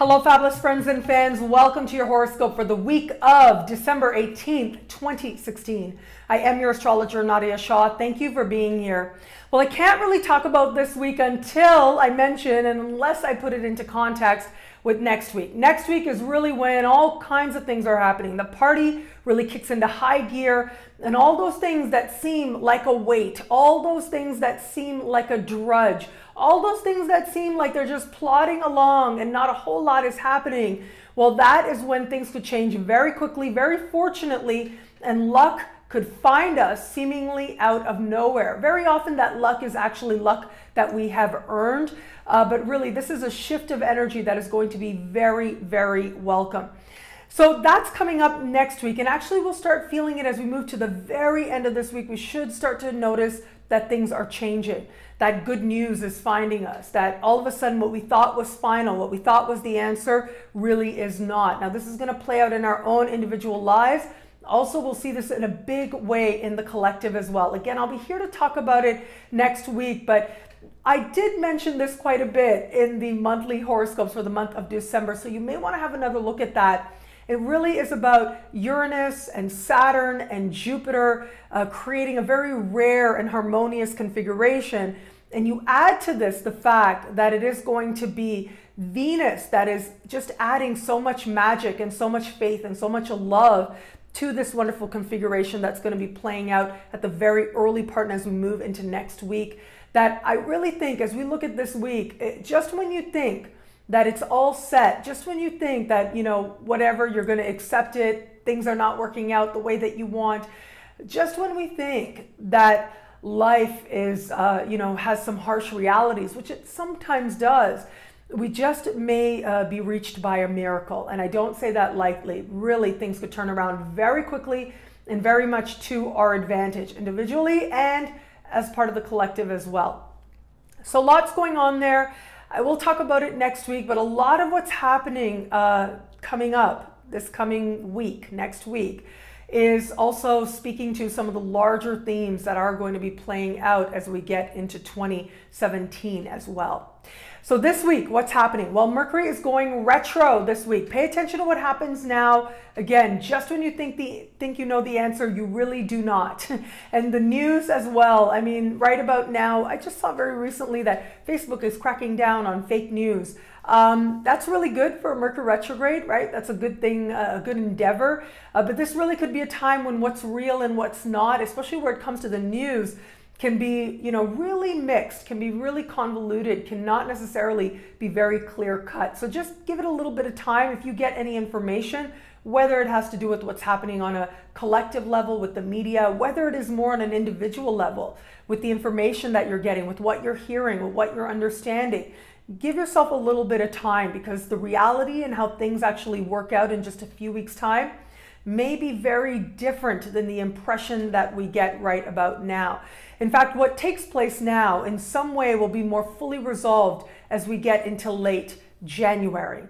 Hello, fabulous friends and fans. Welcome to your horoscope for the week of December 18th, 2016. I am your astrologer, Nadiya Shah. Thank you for being here. Well, I can't really talk about this week until I mention, and unless I put it into context with next week. Next week is really when all kinds of things are happening. The party really kicks into high gear, and all those things that seem like a weight, all those things that seem like a drudge, all those things that seem like they're just plodding along and not a whole lot is happening. Well, that is when things could change very quickly, very fortunately, and luck could find us seemingly out of nowhere. Very often that luck is actually luck that we have earned, but really this is a shift of energy that is going to be very, very welcome. So that's coming up next week, and actually we'll start feeling it as we move to the very end of this week. We should start to notice that things are changing, that good news is finding us, that all of a sudden what we thought was final, what we thought was the answer, really is not. Now this is going to play out in our own individual lives. Also, we'll see this in a big way in the collective as well. Again, I'll be here to talk about it next week, but I did mention this quite a bit in the monthly horoscopes for the month of December, so you may want to have another look at that. It really is about Uranus and Saturn and Jupiter creating a very rare and harmonious configuration. And you add to this the fact that it is going to be Venus that is just adding so much magic and so much faith and so much love to this wonderful configuration that's going to be playing out at the very early part and as we move into next week. That I really think as we look at this week, just when you think that it's all set, just when you think that, you know, whatever, you're going to accept it, things are not working out the way that you want, just when we think that life is, has some harsh realities, which it sometimes does, we just may be reached by a miracle. And I don't say that lightly. Really, things could turn around very quickly and very much to our advantage, individually and as part of the collective as well. So lots going on there. I will talk about it next week, but a lot of what's happening coming up this coming week, next week, is also speaking to some of the larger themes that are going to be playing out as we get into 2017 as well. So this week, what's happening? Well, Mercury is going retro this week. Pay attention to what happens now. Again, just when you think you know the answer, you really do not. And the news as well. I mean, right about now, I just saw very recently that Facebook is cracking down on fake news. That's really good for Mercury retrograde, right? That's a good thing, a good endeavor. But this really could be a time when what's real and what's not, especially where it comes to the news, can be, really mixed, can be really convoluted, cannot necessarily be very clear cut. So just give it a little bit of time. If you get any information, whether it has to do with what's happening on a collective level with the media, whether it is more on an individual level with the information that you're getting, with what you're hearing, with what you're understanding, give yourself a little bit of time, because the reality and how things actually work out in just a few weeks' time may be very different than the impression that we get right about now. In fact, what takes place now in some way will be more fully resolved as we get into late January.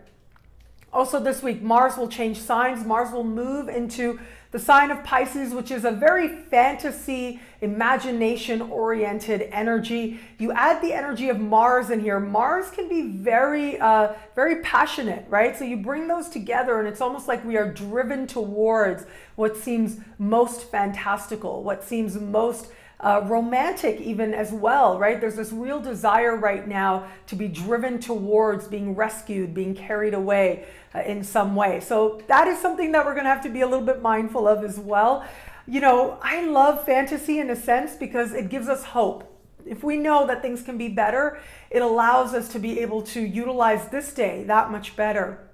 Also this week, Mars will change signs. Mars will move into the sign of Pisces, which is a very fantasy, imagination-oriented energy. You add the energy of Mars in here. Mars can be very, very passionate, right? So you bring those together and it's almost like we are driven towards what seems most fantastical, what seems most romantic even as well, right? There's this real desire right now to be driven towards being rescued, being carried away in some way. So that is something that we're going to have to be a little bit mindful of as well. I love fantasy in a sense because it gives us hope. If we know that things can be better, it allows us to be able to utilize this day that much better.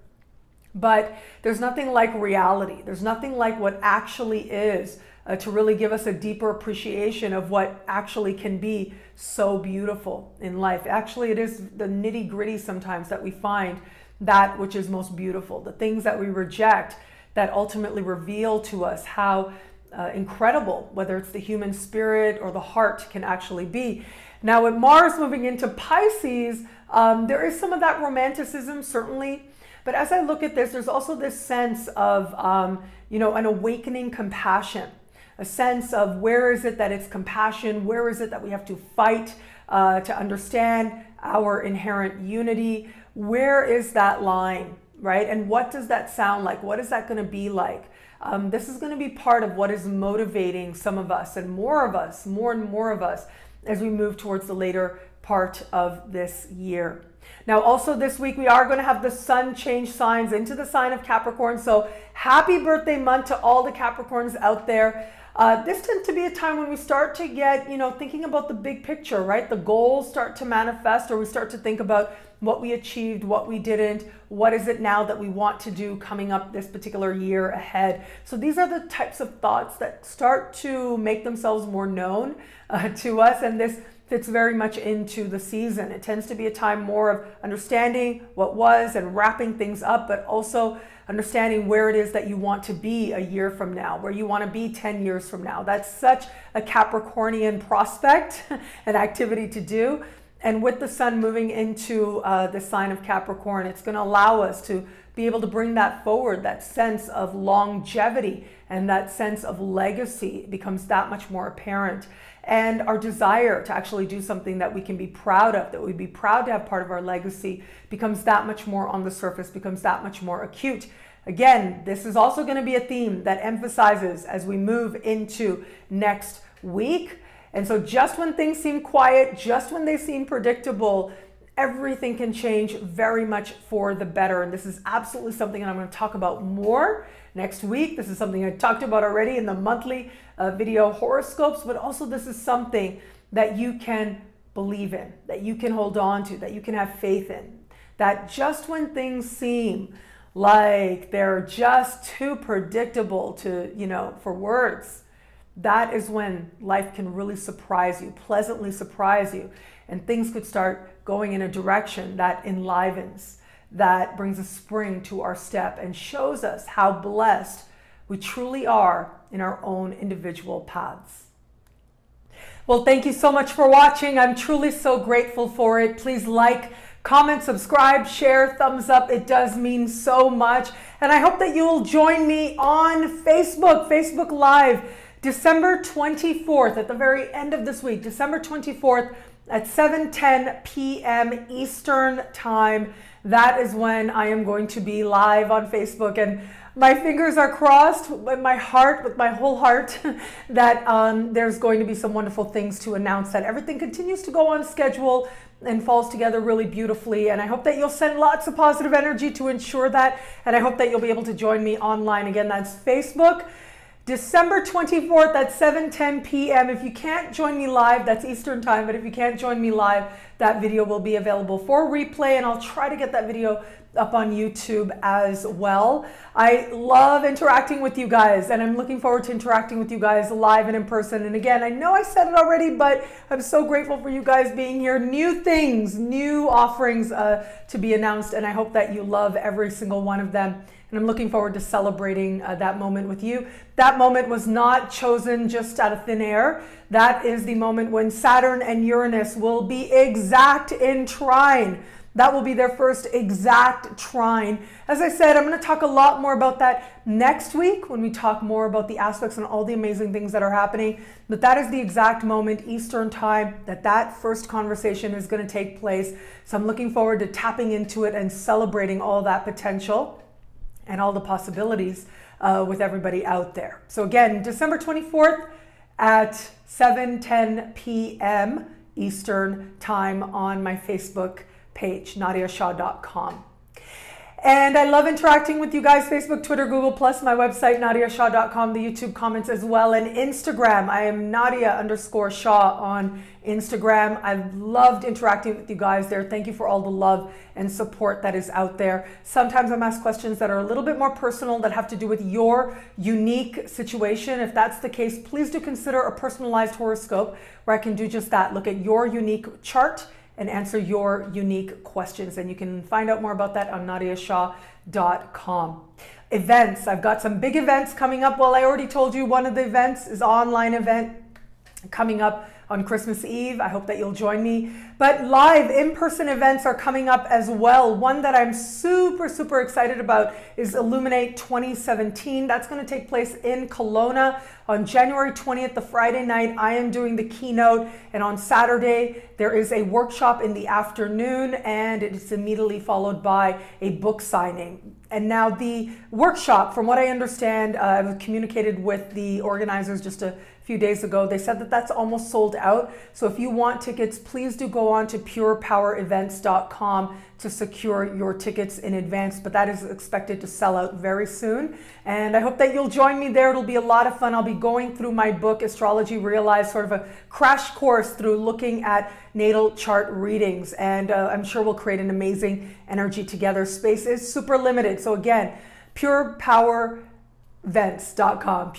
But there's nothing like reality. There's nothing like what actually is to really give us a deeper appreciation of what actually can be so beautiful in life. Actually, it is the nitty-gritty sometimes that we find that which is most beautiful. The things that we reject that ultimately reveal to us how incredible, whether it's the human spirit or the heart, can actually be. Now, with Mars moving into Pisces, there is some of that romanticism, certainly. But as I look at this, there's also this sense of, an awakening compassion. A sense of where is it that it's compassion, where is it that we have to fight to understand our inherent unity. Where is that line, right? And what does that sound like? What is that going to be like? This is going to be part of what is motivating some of us and more and more of us as we move towards the later part of this year. Now, also this week, we are going to have the sun change signs into the sign of Capricorn. So happy birthday month to all the Capricorns out there. This tends to be a time when we start to get, thinking about the big picture, right? The goals start to manifest, or we start to think about what we achieved, what we didn't, what is it now that we want to do coming up this particular year ahead. So these are the types of thoughts that start to make themselves more known to us, and this fits very much into the season. It tends to be a time more of understanding what was and wrapping things up, but also understanding where it is that you want to be a year from now, where you want to be 10 years from now. That's such a Capricornian prospect and activity to do. And with the sun moving into the sign of Capricorn, it's going to allow us to be able to bring that forward, that sense of longevity and that sense of legacy becomes that much more apparent. And our desire to actually do something that we can be proud of, that we'd be proud to have part of our legacy, becomes that much more on the surface, becomes that much more acute. Again, this is also going to be a theme that emphasizes as we move into next week. And so just when things seem quiet, just when they seem predictable, everything can change very much for the better. And this is absolutely something that I'm going to talk about more next week. This is something I talked about already in the monthly video horoscopes, but also this is something that you can believe in, that you can hold on to, that you can have faith in. That just when things seem like they're just too predictable to, for words, that is when life can really surprise you, pleasantly surprise you, and things could start going in a direction that enlivens, that brings a spring to our step and shows us how blessed we truly are in our own individual paths. Well, thank you so much for watching. I'm truly so grateful for it. Please like, comment, subscribe, share, thumbs up. It does mean so much. And I hope that you'll join me on Facebook Live, December 24th, at the very end of this week, December 24th at 7:10 p.m. Eastern Time. That is when I am going to be live on Facebook. And my fingers are crossed with my heart, with my whole heart, that there's going to be some wonderful things to announce, that everything continues to go on schedule and falls together really beautifully. And I hope that you'll send lots of positive energy to ensure that. And I hope that you'll be able to join me online. Again, that's Facebook, December 24th at 7:10 p.m. If you can't join me live, that's Eastern Time, but if you can't join me live, that video will be available for replay, and I'll try to get that video up on YouTube as well. I love interacting with you guys, and I'm looking forward to interacting with you guys live and in person. And again, I know I said it already, but I'm so grateful for you guys being here. New things, new offerings to be announced, and I hope that you love every single one of them. And I'm looking forward to celebrating that moment with you. That moment was not chosen just out of thin air. That is the moment when Saturn and Uranus will be exact in trine. That will be their first exact trine. As I said, I'm going to talk a lot more about that next week when we talk more about the aspects and all the amazing things that are happening. But that is the exact moment, Eastern Time, that first conversation is going to take place. So I'm looking forward to tapping into it and celebrating all that potential and all the possibilities with everybody out there. So again, December 24th at 7:10 p.m. Eastern Time on my Facebook page, nadiyashah.com. And I love interacting with you guys, Facebook, Twitter, Google+, my website, nadiyashah.com, the YouTube comments as well, and Instagram. I am Nadiya_Shah on Instagram. I've loved interacting with you guys there. Thank you for all the love and support that is out there. Sometimes I'm asked questions that are a little bit more personal, that have to do with your unique situation. If that's the case, please do consider a personalized horoscope where I can do just that. Look at your unique chart and answer your unique questions. And you can find out more about that on nadiyashah.com. Events, I've got some big events coming up. Well, I already told you one of the events is an online event coming up on Christmas Eve. I hope that you'll join me. But live in-person events are coming up as well. One that I'm super, super excited about is Illuminate 2017. That's going to take place in Kelowna on January 20th, the Friday night. I am doing the keynote, and on Saturday there is a workshop in the afternoon, and it is immediately followed by a book signing. And now the workshop, from what I understand, I've communicated with the organizers just a few days ago. They said that that's almost sold out. So if you want tickets, please do go on to purepowerevents.com to secure your tickets in advance. But that is expected to sell out very soon. And I hope that you'll join me there. It'll be a lot of fun. I'll be going through my book, Astrology Realized, sort of a crash course through looking at natal chart readings. And I'm sure we'll create an amazing energy together. Space is super limited. So again, purepowerevents.com,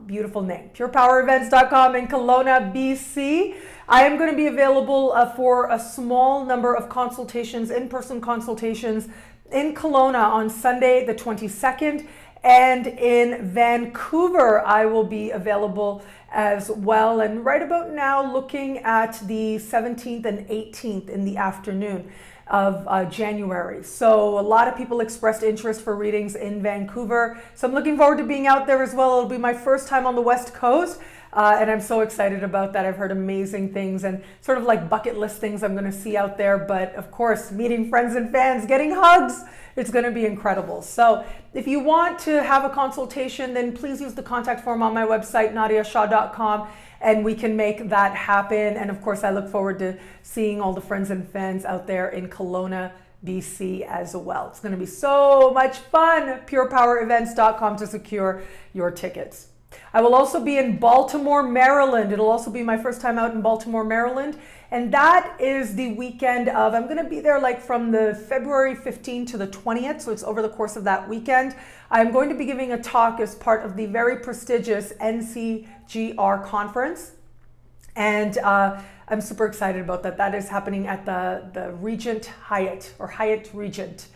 beautiful name, purepowerevents.com in Kelowna, BC. I am going to be available for a small number of consultations, in-person consultations in Kelowna on Sunday the 22nd, and in Vancouver I will be available as well, and right about now looking at the 17th and 18th in the afternoon of January. So a lot of people expressed interest for readings in Vancouver. So I'm looking forward to being out there as well. It'll be my first time on the West Coast. And I'm so excited about that. I've heard amazing things and sort of like bucket list things I'm going to see out there. But of course, meeting friends and fans, getting hugs, it's going to be incredible. So if you want to have a consultation, then please use the contact form on my website, nadiyashah.com. And we can make that happen. And of course, I look forward to seeing all the friends and fans out there in Kelowna, BC as well. It's going to be so much fun. purepowerevents.com to secure your tickets. I will also be in Baltimore, Maryland. It'll also be my first time out in Baltimore, Maryland. And that is the weekend of, I'm going to be there like from the February 15th to the 20th. So it's over the course of that weekend. I'm going to be giving a talk as part of the very prestigious NCGR conference. And I'm super excited about that. That is happening at the Regent Hyatt, or Hyatt Regent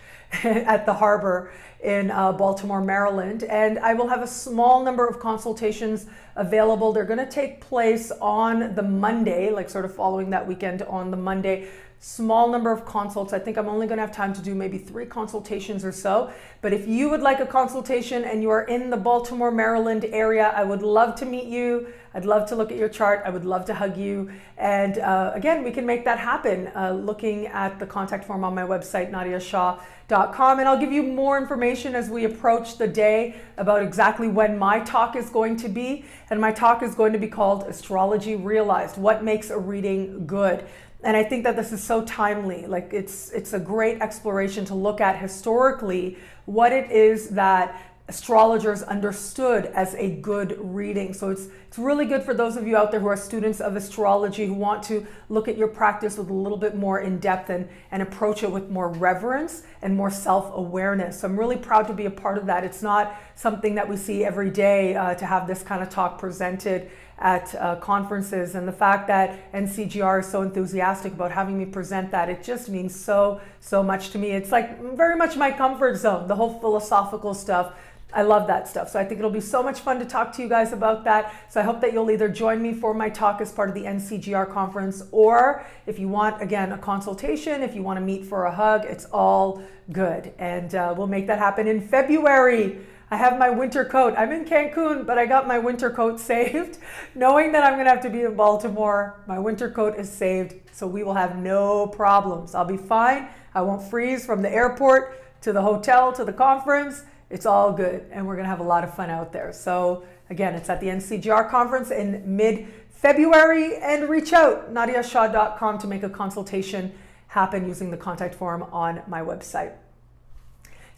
at the Harbor in Baltimore, Maryland. And I will have a small number of consultations available. They're going to take place on the Monday, like sort of following that weekend on the Monday. Small number of consults. I think I'm only going to have time to do maybe 3 consultations or so. But if you would like a consultation and you are in the Baltimore, Maryland area, I would love to meet you. I'd love to look at your chart. I would love to hug you. And again, we can make that happen looking at the contact form on my website, nadiyashah.com. And I'll give you more information as we approach the day about exactly when my talk is going to be. And my talk is going to be called Astrology Realized, What Makes a Reading Good? And I think that this is so timely. Like it's a great exploration to look at historically what it is that astrologers understood as a good reading. So it's really good for those of you out there who are students of astrology, who want to look at your practice with a little bit more in depth and approach it with more reverence and more self-awareness. So I'm really proud to be a part of that. It's not something that we see every day to have this kind of talk presented at conferences, and the fact that NCGR is so enthusiastic about having me present that, it just means so much to me. It's like very much my comfort zone, the whole philosophical stuff. I love that stuff. So I think it'll be so much fun to talk to you guys about that. So I hope that you'll either join me for my talk as part of the NCGR conference, or if you want, again, a consultation, if you want to meet for a hug, it's all good. And we'll make that happen in February. I have my winter coat. I'm in Cancun, but I got my winter coat saved. Knowing that I'm going to have to be in Baltimore, my winter coat is saved, so we will have no problems. I'll be fine. I won't freeze from the airport to the hotel to the conference. It's all good, and we're going to have a lot of fun out there. So again, it's at the NCGR conference in mid-February, and reach out, nadiyashah.com, to make a consultation happen using the contact form on my website.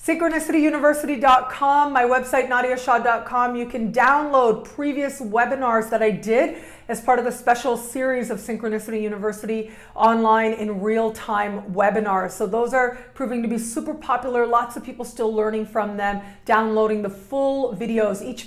Synchronicityuniversity.com, my website, nadiyashah.com. You can download previous webinars that I did as part of the special series of Synchronicity University online in real-time webinars. So those are proving to be super popular. Lots of people still learning from them, downloading the full videos, each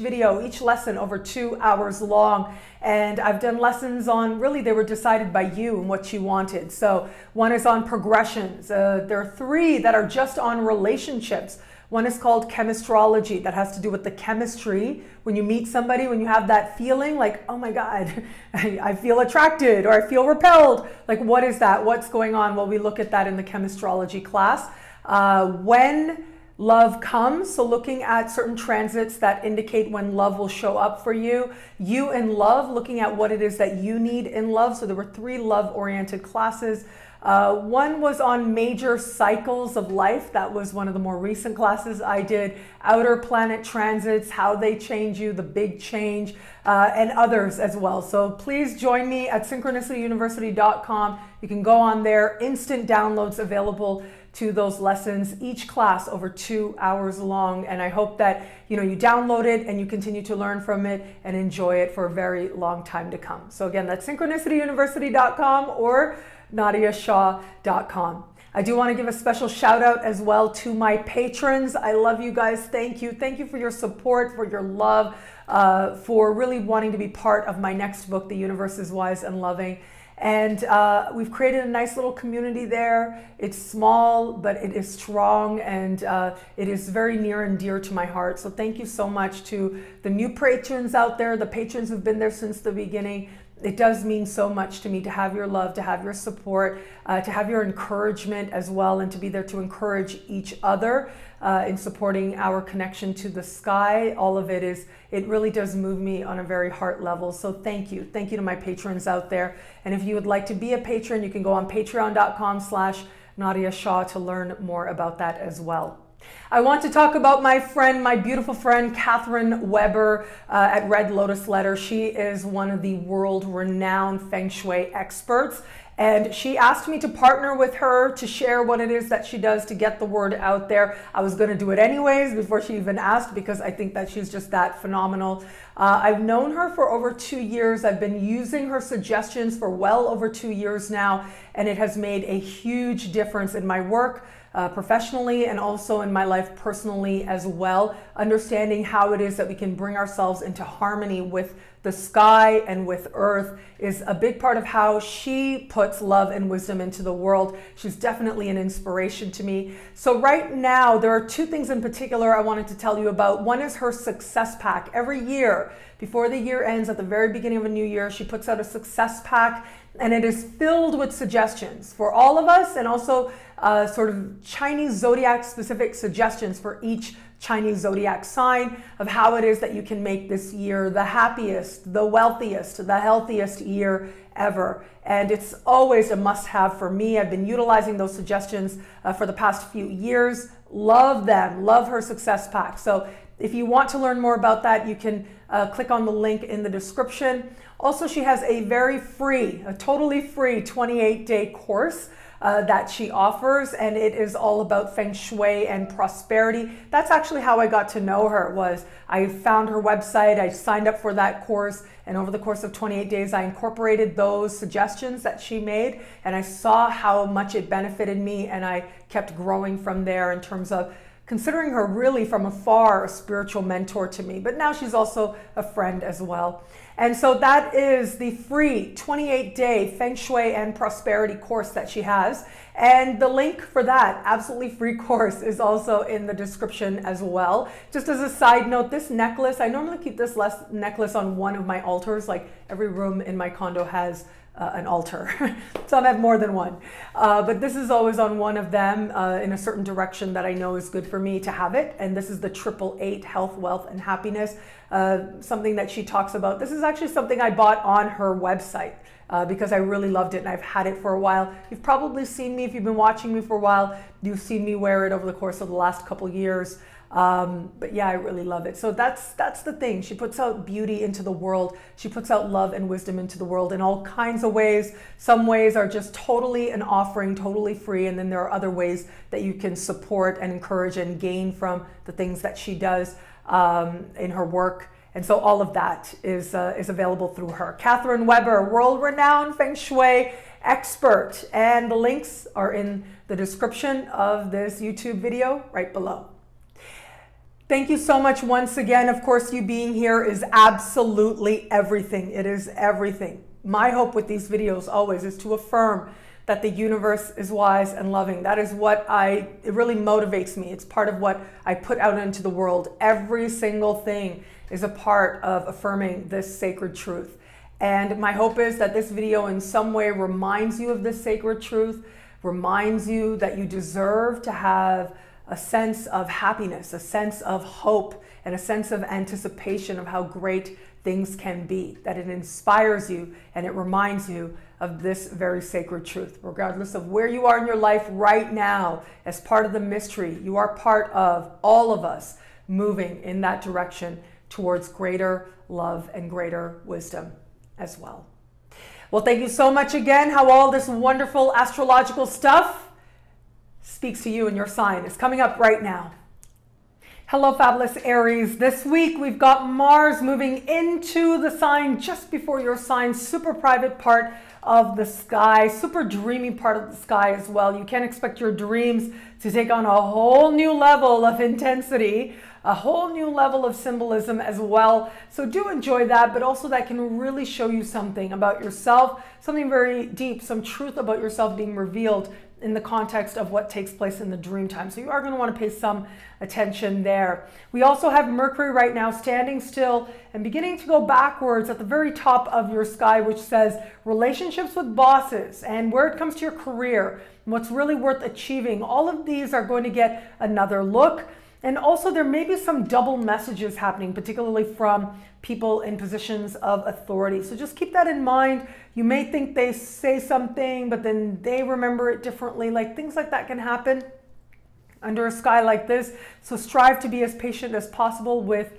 lesson over 2 hours long. And I've done lessons on, really, they were decided by you and what you wanted. So one is on progressions. There are 3 that are just on relationships. One is called chemistrology, that has to do with the chemistry. When you meet somebody, when you have that feeling like, oh my God, I feel attracted or I feel repelled. Like, what is that? What's going on? Well, we look at that in the chemistrology class. When love comes, so looking at certain transits that indicate when love will show up for you. You in love, looking at what it is that you need in love. So there were 3 love-oriented classes. One was on major cycles of life. That was one of the more recent classes I did. Outer planet transits, how they change you, the big change, and others as well. So please join me at synchronicityuniversity.com. You can go on there, instant downloads available to those lessons, each class over 2 hours long. And I hope that you download it and you continue to learn from it and enjoy it for a very long time to come. So again, that's synchronicityuniversity.com or nadiyashah.com. I do want to give a special shout out as well to my patrons. I love you guys. Thank you. Thank you for your support, for your love, for really wanting to be part of my next book, The Universe is Wise and Loving. And we've created a nice little community there. It's small, but it is strong, and it is very near and dear to my heart. So thank you so much to the new patrons out there, the patrons who've been there since the beginning. It does mean so much to me to have your love, to have your support, to have your encouragement as well, and to be there to encourage each other in supporting our connection to the sky. All of it really does move me on a very heart level. So thank you. Thank you to my patrons out there. And if you would like to be a patron, you can go on patreon.com/Nadiya Shah to learn more about that as well. I want to talk about my friend, my beautiful friend, Kathryn Weber at Red Lotus Letter. She is one of the world-renowned Feng Shui experts, and she asked me to partner with her to share what it is that she does to get the word out there. I was going to do it anyways before she even asked, because I think that she's just that phenomenal. I've known her for over 2 years. I've been using her suggestions for well over 2 years now, and it has made a huge difference in my work, professionally, and also in my life personally as well. Understanding how it is that we can bring ourselves into harmony with the sky and with earth is a big part of how she puts love and wisdom into the world. She's definitely an inspiration to me. So right now, there are 2 things in particular I wanted to tell you about. One is her success pack. Every year, before the year ends, at the very beginning of a new year, she puts out a success pack, and it is filled with suggestions for all of us, and also sort of Chinese zodiac specific suggestions for each Chinese zodiac sign of how it is that you can make this year the happiest, the wealthiest, the healthiest year ever. And it's always a must-have for me. I've been utilizing those suggestions for the past few years. Love them. Love her success pack. So if you want to learn more about that, you can click on the link in the description. Also, she has a totally free 28-day course that she offers, and it is all about Feng Shui and prosperity. That's actually how I got to know her. I found her website, I signed up for that course, and over the course of 28 days, I incorporated those suggestions that she made, and I saw how much it benefited me, and I kept growing from there in terms of considering her really from afar a spiritual mentor to me, but now she's also a friend as well. And so that is the free 28-day Feng Shui and Prosperity course that she has. And the link for that absolutely free course is also in the description as well. Just as a side note, this necklace, I normally keep this necklace on one of my altars. Like every room in my condo has an altar. Some have more than one. But this is always on one of them in a certain direction that I know is good for me to have it. And this is the 888 Health, Wealth, and Happiness. Something that she talks about. This is actually something I bought on her website because I really loved it and I've had it for a while. You've probably seen me, if you've been watching me for a while, you've seen me wear it over the course of the last couple years. But yeah, I really love it. So that's the thing. She puts out beauty into the world. She puts out love and wisdom into the world in all kinds of ways. Some ways are just totally an offering, totally free. And then there are other ways that you can support and encourage and gain from the things that she does in her work. And so all of that is available through her. Kathryn Weber, world-renowned Feng Shui expert. And the links are in the description of this YouTube video right below. Thank you so much once again. Of course, you being here is absolutely everything. It is everything. My hope with these videos always is to affirm that the universe is wise and loving. That is what it really motivates me. It's part of what I put out into the world. Every single thing is a part of affirming this sacred truth. And my hope is that this video in some way reminds you of this sacred truth, reminds you that you deserve to have a sense of happiness, a sense of hope, and a sense of anticipation of how great things can be, that it inspires you and it reminds you of this very sacred truth. Regardless of where you are in your life right now, as part of the mystery, you are part of all of us moving in that direction towards greater love and greater wisdom as well. Well, thank you so much again. How all this wonderful astrological stuff speaks to you and your sign is coming up right now. Hello, fabulous Aries. This week we've got Mars moving into the sign just before your sign, super private part of the sky, super dreamy part of the sky as well. You can expect your dreams to take on a whole new level of intensity, a whole new level of symbolism as well. So do enjoy that, but also that can really show you something about yourself, something very deep, some truth about yourself being revealed in the context of what takes place in the dream time. So you are going to want to pay some attention there. We also have Mercury right now standing still and beginning to go backwards at the very top of your sky, which says relationships with bosses and where it comes to your career, what's really worth achieving. All of these are going to get another look. And also there may be some double messages happening, particularly from people in positions of authority. So just keep that in mind. You may think they say something, but then they remember it differently. Like things like that can happen under a sky like this. So strive to be as patient as possible with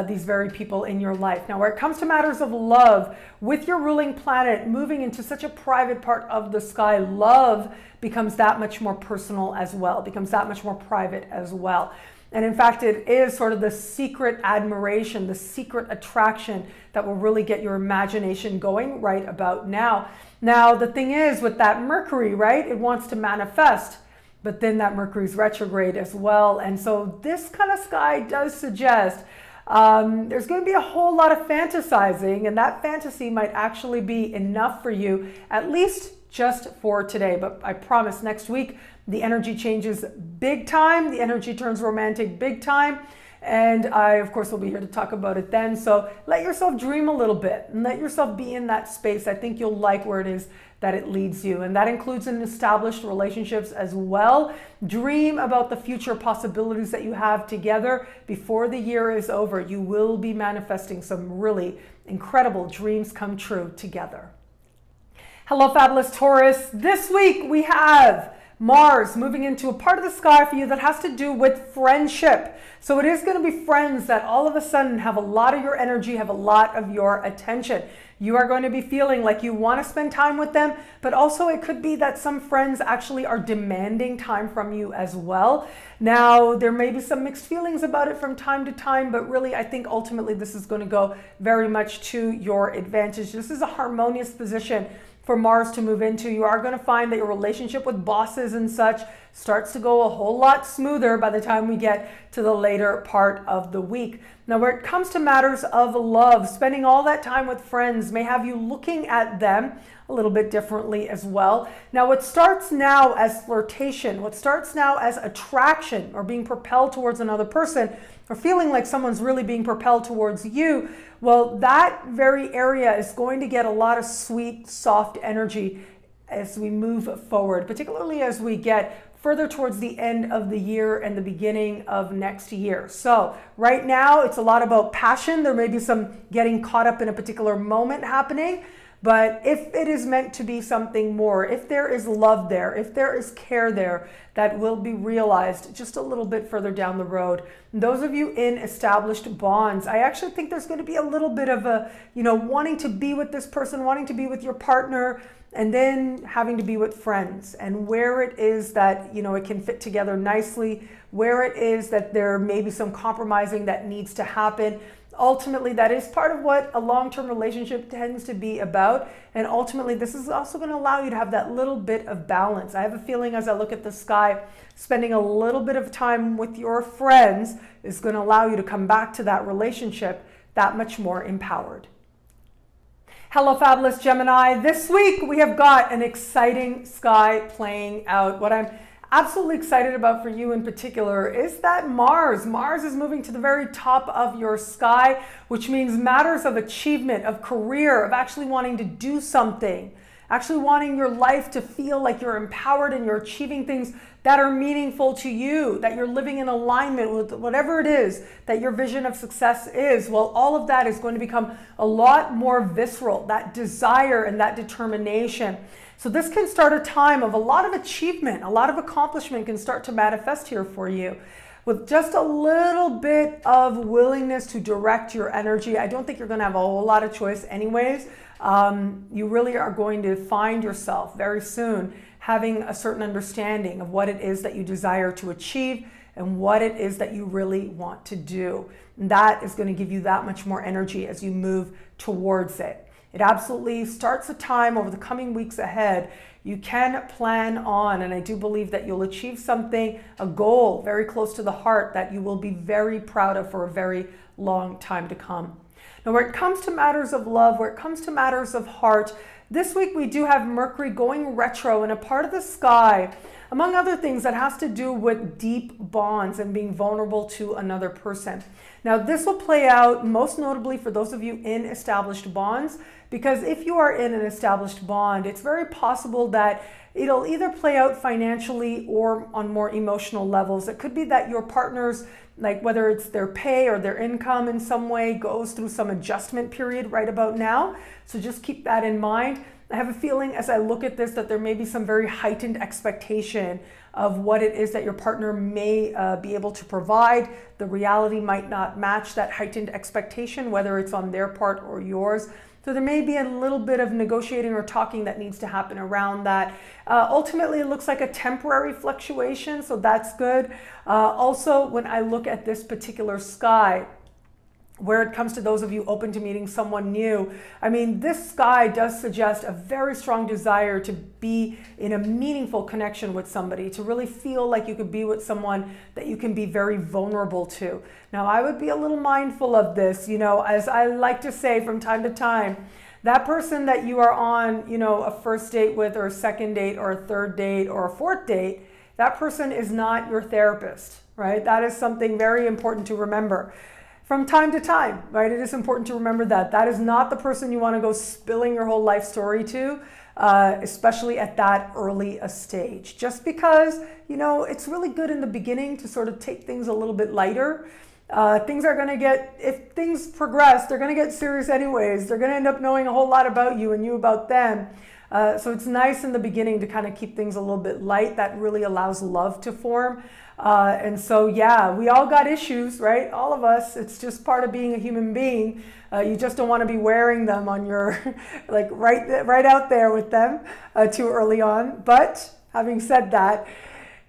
these very people in your life. Now, where it comes to matters of love, with your ruling planet moving into such a private part of the sky, love becomes that much more personal as well, becomes that much more private as well. And in fact, it is sort of the secret admiration, the secret attraction that will really get your imagination going right about now. Now, the thing is with that Mercury, right, it wants to manifest, but then that Mercury's retrograde as well. And so this kind of sky does suggest there's going to be a whole lot of fantasizing, and that fantasy might actually be enough for you, at least just for today. But I promise next week, the energy changes big time. The energy turns romantic big time. And I, of course, will be here to talk about it then. So let yourself dream a little bit and let yourself be in that space. I think you'll like where it is that it leads you. And that includes in established relationships as well. Dream about the future possibilities that you have together before the year is over. You will be manifesting some really incredible dreams come true together. Hello, fabulous Taurus. This week we have Mars moving into a part of the sky for you that has to do with friendship. So it is going to be friends that all of a sudden have a lot of your energy, have a lot of your attention. You are going to be feeling like you want to spend time with them, but also it could be that some friends actually are demanding time from you as well. Now, there may be some mixed feelings about it from time to time, but really I think ultimately this is going to go very much to your advantage. This is a harmonious position for Mars to move into. You are going to find that your relationship with bosses and such starts to go a whole lot smoother by the time we get to the later part of the week. Now, where it comes to matters of love, spending all that time with friends may have you looking at them a little bit differently as well. Now, what starts now as flirtation, what starts now as attraction or being propelled towards another person, or feeling like someone's really being propelled towards you, well, that very area is going to get a lot of sweet, soft energy as we move forward, particularly as we get further towards the end of the year and the beginning of next year. So right now, it's a lot about passion. There may be some getting caught up in a particular moment happening, but if it is meant to be something more, if there is love there, if there is care there, that will be realized just a little bit further down the road. Those of you in established bonds, I actually think there's going to be a little bit of a, wanting to be with this person, wanting to be with your partner, and then having to be with friends, and where it is that, it can fit together nicely, where it is that there may be some compromising that needs to happen. Ultimately, that is part of what a long-term relationship tends to be about. And ultimately, this is also going to allow you to have that little bit of balance. I have a feeling as I look at the sky, spending a little bit of time with your friends is going to allow you to come back to that relationship that much more empowered. Hello, fabulous Gemini. This week we have got an exciting sky playing out. What I'm absolutely excited about for you in particular is that Mars is moving to the very top of your sky, which means matters of achievement, of career, of actually wanting to do something, actually wanting your life to feel like you're empowered and you're achieving things that are meaningful to you, that you're living in alignment with whatever it is that your vision of success is. Well, all of that is going to become a lot more visceral, that desire and that determination. So this can start a time of a lot of achievement, a lot of accomplishment can start to manifest here for you. With just a little bit of willingness to direct your energy, I don't think you're going to have a whole lot of choice anyways. You really are going to find yourself very soon having a certain understanding of what it is that you desire to achieve and what it is that you really want to do. And that is going to give you that much more energy as you move towards it. It absolutely starts a time over the coming weeks ahead. You can plan on, and I do believe that you'll achieve something, a goal very close to the heart that you will be very proud of for a very long time to come. Now, where it comes to matters of love, where it comes to matters of heart, this week we do have Mercury going retro in a part of the sky, among other things, that has to do with deep bonds and being vulnerable to another person. Now, this will play out most notably for those of you in established bonds, because if you are in an established bond, it's very possible that it'll either play out financially or on more emotional levels. It could be that your partner's, like whether it's their pay or their income in some way, goes through some adjustment period right about now. So just keep that in mind. I have a feeling as I look at this that there may be some very heightened expectation of what it is that your partner may be able to provide. The reality might not match that heightened expectation, whether it's on their part or yours. So there may be a little bit of negotiating or talking that needs to happen around that. Ultimately, it looks like a temporary fluctuation, so that's good. Also, when I look at this particular sky, where it comes to those of you open to meeting someone new, I mean, this sky does suggest a very strong desire to be in a meaningful connection with somebody, to really feel like you could be with someone that you can be very vulnerable to. Now, I would be a little mindful of this, you know, as I like to say from time to time, that person that you are on, you know, a first date with, or a second date, or a third date, or a fourth date, that person is not your therapist, right? That is something very important to remember. From time to time, right? It is important to remember that. That is not the person you want to go spilling your whole life story to, especially at that early a stage. Just because, you know, it's really good in the beginning to sort of take things a little bit lighter. Things are going to get, if things progress, they're going to get serious anyways. They're going to end up knowing a whole lot about you and you about them. So it's nice in the beginning to kind of keep things a little bit light. That really allows love to form. And so, yeah, we all got issues, right? All of us. It's just part of being a human being. You just don't want to be wearing them on your, like right out there with them too early on. But having said that,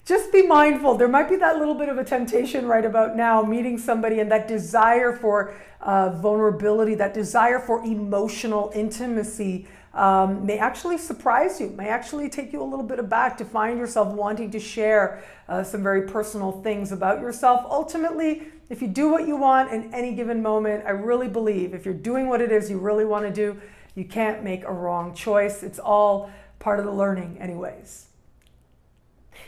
just be mindful. There might be that little bit of a temptation right about now, meeting somebody, and that desire for vulnerability, that desire for emotional intimacy may actually surprise you, may actually take you a little bit aback to find yourself wanting to share some very personal things about yourself. Ultimately, if you do what you want in any given moment, I really believe if you're doing what it is you really want to do, you can't make a wrong choice. It's all part of the learning anyways.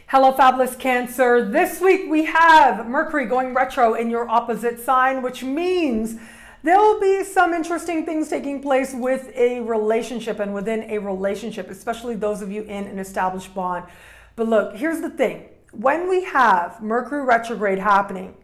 Hello, fabulous Cancer. This week we have Mercury going retro in your opposite sign, which means there will be some interesting things taking place with a relationship and within a relationship, especially those of you in an established bond. But look, here's the thing. When we have Mercury retrograde happening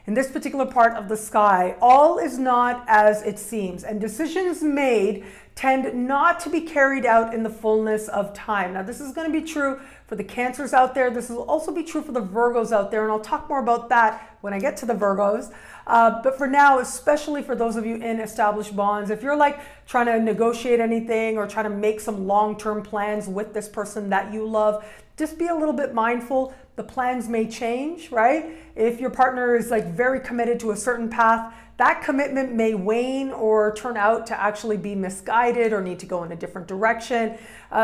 in this particular part of the sky, all is not as it seems, and decisions made tend not to be carried out in the fullness of time. Now, this is going to be true for the Cancers out there. This will also be true for the Virgos out there, and I'll talk more about that when I get to the Virgos. But for now, especially for those of you in established bonds, if you're like trying to negotiate anything or trying to make some long-term plans with this person that you love, just be a little bit mindful. The plans may change, right? If your partner is like very committed to a certain path, that commitment may wane or turn out to actually be misguided or need to go in a different direction.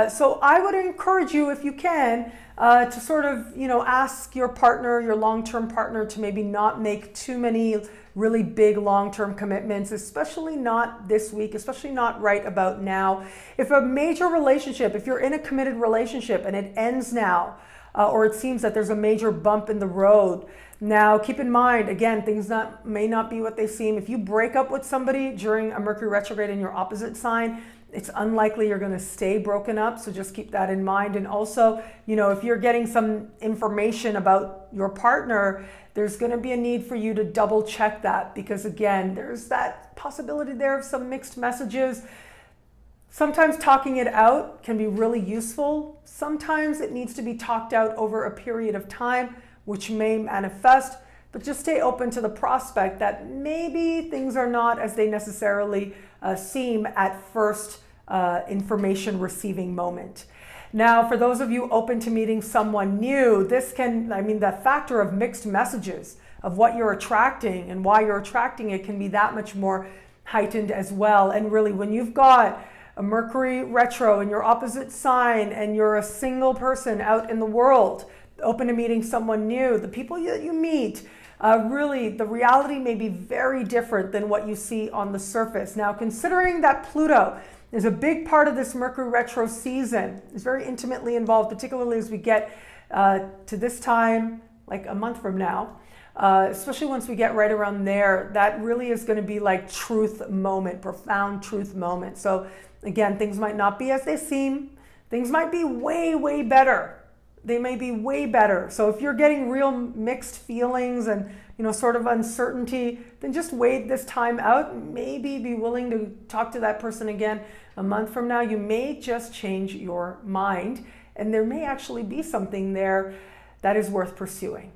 So I would encourage you, if you can, to sort of, ask your partner, your long-term partner, to maybe not make too many really big long-term commitments, especially not this week, especially not right about now. If a major relationship, if you're in a committed relationship and it ends now, or it seems that there's a major bump in the road, now keep in mind, again, things may not be what they seem. If you break up with somebody during a Mercury retrograde in your opposite sign, it's unlikely you're going to stay broken up. So just keep that in mind. And also, if you're getting some information about your partner, there's going to be a need for you to double check that, because again, there's that possibility there of some mixed messages. Sometimes talking it out can be really useful. Sometimes it needs to be talked out over a period of time, which may manifest, but just stay open to the prospect that maybe things are not as they necessarily seem at first information receiving moment. Now, for those of you open to meeting someone new, this can, the factor of mixed messages of what you're attracting and why you're attracting it can be that much more heightened as well. And really, when you've got a Mercury retro in your opposite sign and you're a single person out in the world, open to meeting someone new, the people that you meet, really, the reality may be very different than what you see on the surface. Now, considering that Pluto is a big part of this Mercury retro season, is very intimately involved, particularly as we get to this time, like a month from now, especially once we get right around there, that really is going to be like truth moment, profound truth moment. So again, things might not be as they seem. Things might be way, way better. They may be way better. So if you're getting real mixed feelings and sort of uncertainty, then just wait this time out. Maybe be willing to talk to that person again a month from now. You may just change your mind, and there may actually be something there that is worth pursuing.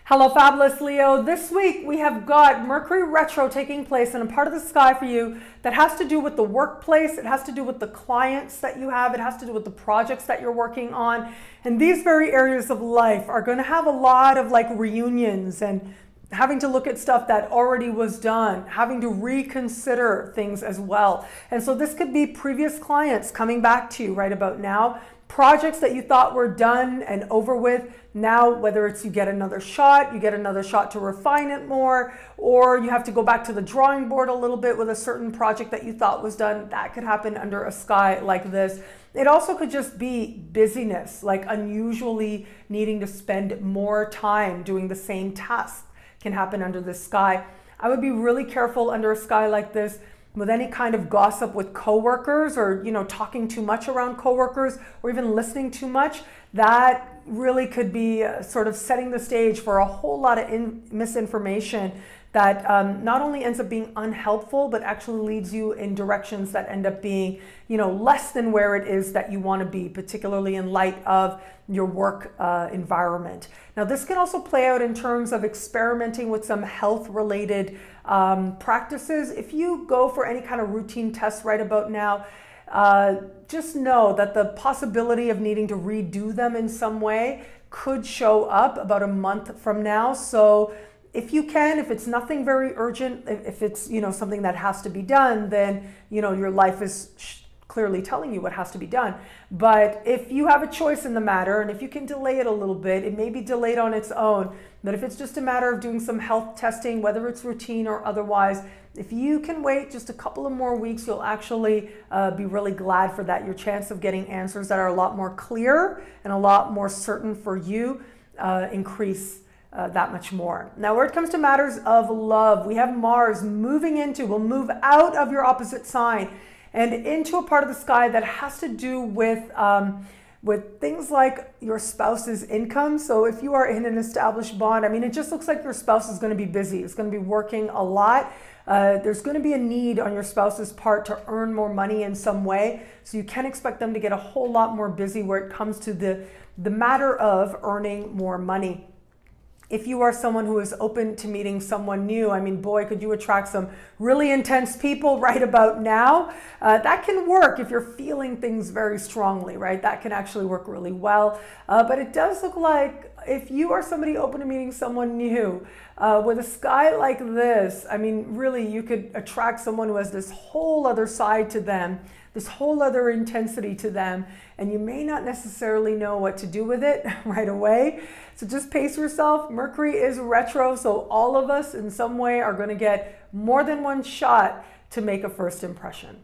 Hello, fabulous Leo. This week we have got Mercury retro taking place in a part of the sky for you that has to do with the workplace. It has to do with the clients that you have. It has to do with the projects that you're working on. And these very areas of life are going to have a lot of like reunions and having to look at stuff that already was done, having to reconsider things as well. And so this could be previous clients coming back to you right about now. Projects that you thought were done and over with, now whether it's you get another shot to refine it more, or you have to go back to the drawing board a little bit with a certain project that you thought was done. That could happen under a sky like this. It also could just be busyness, like unusually needing to spend more time doing the same task can happen under this sky. I would be really careful under a sky like this with any kind of gossip with coworkers, or talking too much around coworkers, or even listening too much. That really could be sort of setting the stage for a whole lot of misinformation that not only ends up being unhelpful, but actually leads you in directions that end up being less than where it is that you want to be, particularly in light of your work environment. Now, this can also play out in terms of experimenting with some health related practices. If you go for any kind of routine tests right about now, just know that the possibility of needing to redo them in some way could show up about a month from now. So if you can, if it's nothing very urgent, if it's something that has to be done, then your life is clearly telling you what has to be done. But if you have a choice in the matter, and if you can delay it a little bit, it may be delayed on its own. But if it's just a matter of doing some health testing, whether it's routine or otherwise, if you can wait just a couple of more weeks, you'll actually be really glad for that. Your chance of getting answers that are a lot more clear and a lot more certain for you increase that much more. Now, where it comes to matters of love, we have Mars will move out of your opposite sign and into a part of the sky that has to do with things like your spouse's income. So if you are in an established bond, it just looks like your spouse is going to be busy. It's going to be working a lot. There's going to be a need on your spouse's part to earn more money in some way. So you can expect them to get a whole lot more busy where it comes to the matter of earning more money. If you are someone who is open to meeting someone new, boy, could you attract some really intense people right about now. That can work if you're feeling things very strongly, right? That can actually work really well. But it does look like if you are somebody open to meeting someone new, with a sky like this, I mean, really, you could attract someone who has this whole other side to them, this whole other intensity to them, and you may not necessarily know what to do with it right away. So just pace yourself. Mercury is retro, so all of us in some way are going to get more than one shot to make a first impression.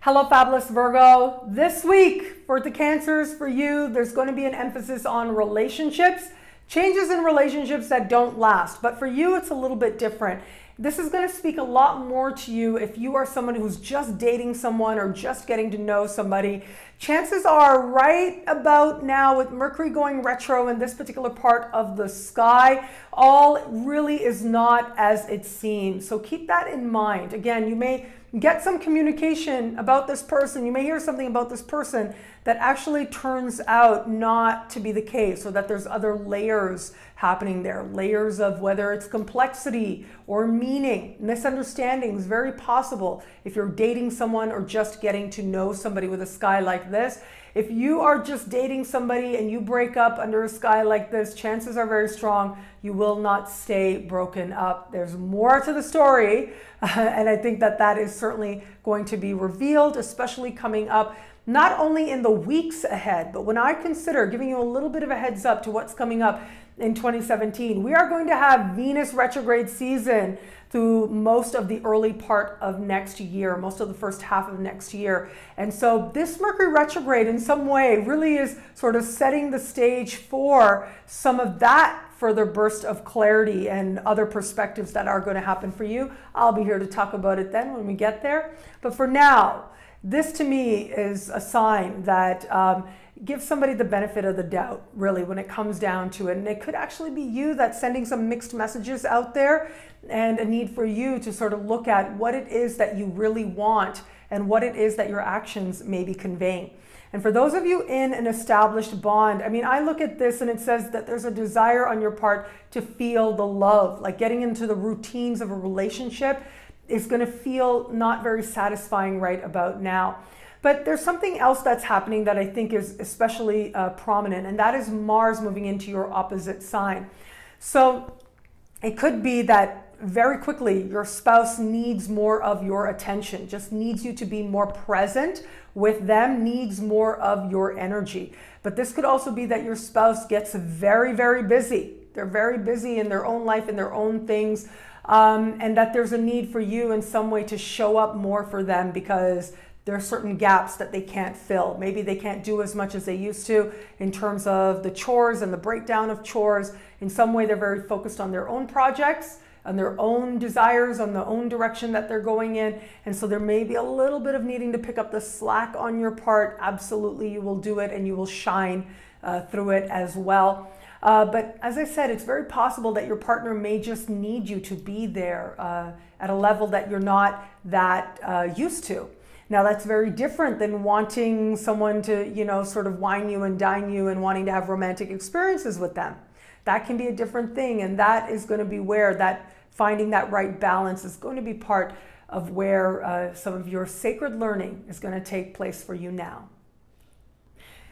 Hello, fabulous Virgo. This week for the Cancers, for you, there's going to be an emphasis on relationships, changes in relationships that don't last. But for you, it's a little bit different. This is going to speak a lot more to you if you are someone who's just dating someone or just getting to know somebody. Chances are right about now, with Mercury going retro in this particular part of the sky, all really is not as it seems. So keep that in mind. Again, you may get some communication about this person. You may hear something about this person that actually turns out not to be the case, or that there's other layers happening there. Layers of whether it's complexity or meaning, misunderstandings, very possible if you're dating someone or just getting to know somebody with a sky like this. If you are just dating somebody and you break up under a sky like this, chances are very strong you will not stay broken up. There's more to the story, and I think that that is certainly going to be revealed, especially coming up not only in the weeks ahead, but when I consider giving you a little bit of a heads up to what's coming up in 2017, we are going to have Venus retrograde season through most of the early part of next year, most of the first half of next year. And so this Mercury retrograde in some way really is sort of setting the stage for some of that further burst of clarity and other perspectives that are going to happen for you. I'll be here to talk about it then when we get there. But for now, this to me is a sign that give somebody the benefit of the doubt, really, when it comes down to it. And it could actually be you that's sending some mixed messages out there, and a need for you to sort of look at what it is that you really want and what it is that your actions may be conveying. And for those of you in an established bond, I mean, I look at this and it says that there's a desire on your part to feel the love, like getting into the routines of a relationship is going to feel not very satisfying right about now. But there's something else that's happening that I think is especially prominent, and that is Mars moving into your opposite sign. So it could be that very quickly your spouse needs more of your attention, just needs you to be more present with them, needs more of your energy. But this could also be that your spouse gets very, very busy. They're very busy in their own life, in their own things, and that there's a need for you in some way to show up more for them because there are certain gaps that they can't fill. Maybe they can't do as much as they used to in terms of the chores and the breakdown of chores. In some way, they're very focused on their own projects, on their own desires, on the own direction that they're going in. And so there may be a little bit of needing to pick up the slack on your part. Absolutely, you will do it and you will shine through it as well. But as I said, it's very possible that your partner may just need you to be there at a level that you're not that used to. Now, that's very different than wanting someone to, you know, sort of wine you and dine you and wanting to have romantic experiences with them. That can be a different thing, and that is going to be where that finding that right balance is going to be part of where some of your sacred learning is going to take place for you now.